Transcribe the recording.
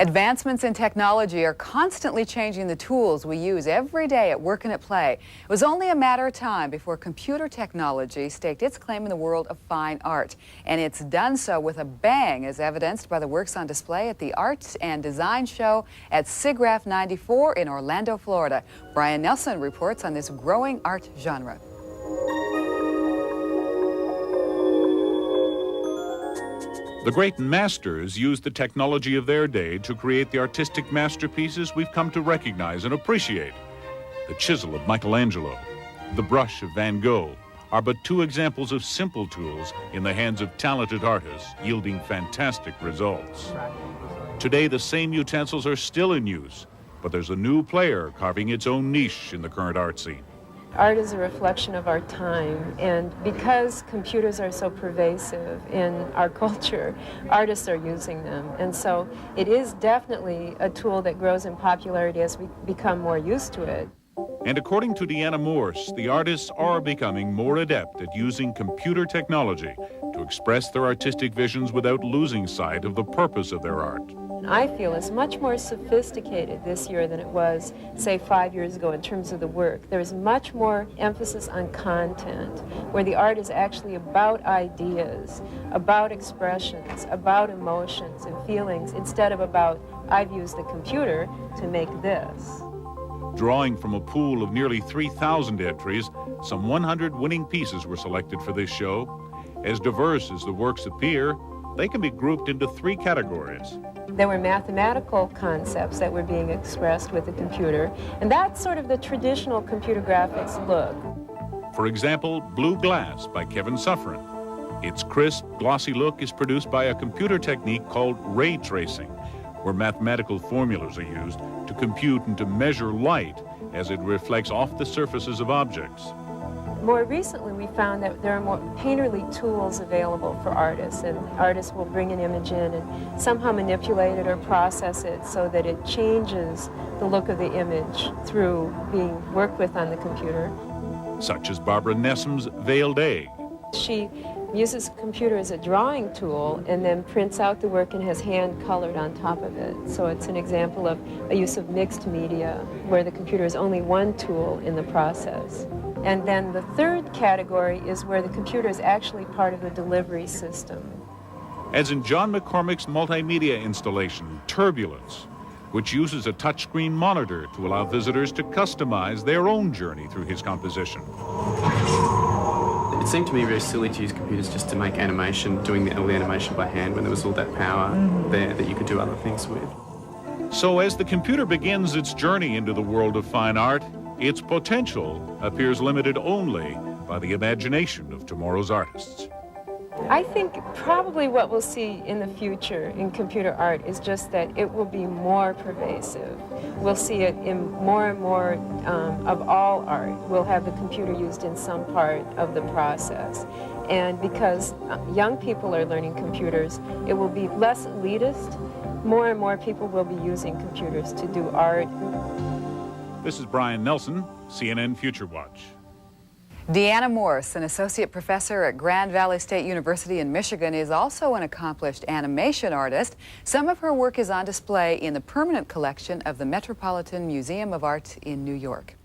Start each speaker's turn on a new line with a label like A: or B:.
A: Advancements in technology are constantly changing the tools we use every day at work and at play. It was only a matter of time before computer technology staked its claim in the world of fine art. And it's done so with a bang, as evidenced by the works on display at the Arts and Design Show at SIGGRAPH 94 in Orlando, Florida. Brian Nelson reports on this growing art genre.
B: The great masters used the technology of their day to create the artistic masterpieces we've come to recognize and appreciate. The chisel of Michelangelo, the brush of Van Gogh are but two examples of simple tools in the hands of talented artists, yielding fantastic results. Today, the same utensils are still in use, but there's a new player carving its own niche in the current art scene.
C: Art is a reflection of our time, and because computers are so pervasive in our culture, artists are using them. And so it is definitely a tool that grows in popularity as we become more used to it.
B: And according to Deanna Morse, the artists are becoming more adept at using computer technology to express their artistic visions without losing sight of the purpose of their art.
C: I feel it's much more sophisticated this year than it was, say, 5 years ago in terms of the work. There's much more emphasis on content, where the art is actually about ideas, about expressions, about emotions and feelings, instead of about, I've used the computer to make this.
B: Drawing from a pool of nearly 3,000 entries, some 100 winning pieces were selected for this show. As diverse as the works appear, they can be grouped into three categories.
C: There were mathematical concepts that were being expressed with the computer, and that's sort of the traditional computer graphics look.
B: For example, Blue Glass by Kevin Suffren. Its crisp, glossy look is produced by a computer technique called ray tracing, where mathematical formulas are used to compute and to measure light as it reflects off the surfaces of objects.
C: More recently, we found that there are more painterly tools available for artists, and artists will bring an image in and somehow manipulate it or process it so that it changes the look of the image through being worked with on the computer.
B: Such as Barbara Nessum's Veiled Egg.
C: She uses the computer as a drawing tool and then prints out the work and has hand colored on top of it. So it's an example of a use of mixed media where the computer is only one tool in the process. And then the third category is where the computer is actually part of the delivery system.
B: As in John McCormick's multimedia installation, Turbulence, which uses a touchscreen monitor to allow visitors to customize their own journey through his composition.
D: It seemed to me very silly to use computers just to make animation, doing all the animation by hand when there was all that power there that you could do other things with.
B: So as the computer begins its journey into the world of fine art, its potential appears limited only by the imagination of tomorrow's artists.
C: I think probably what we'll see in the future in computer art is just that it will be more pervasive. We'll see it in more and more of all art. We'll have the computer used in some part of the process. And because young people are learning computers, it will be less elitist. More and more people will be using computers to do art.
B: This is Brian Nelson, CNN Future Watch.
A: Deanna Morse, an associate professor at Grand Valley State University in Michigan, is also an accomplished animation artist. Some of her work is on display in the permanent collection of the Metropolitan Museum of Art in New York.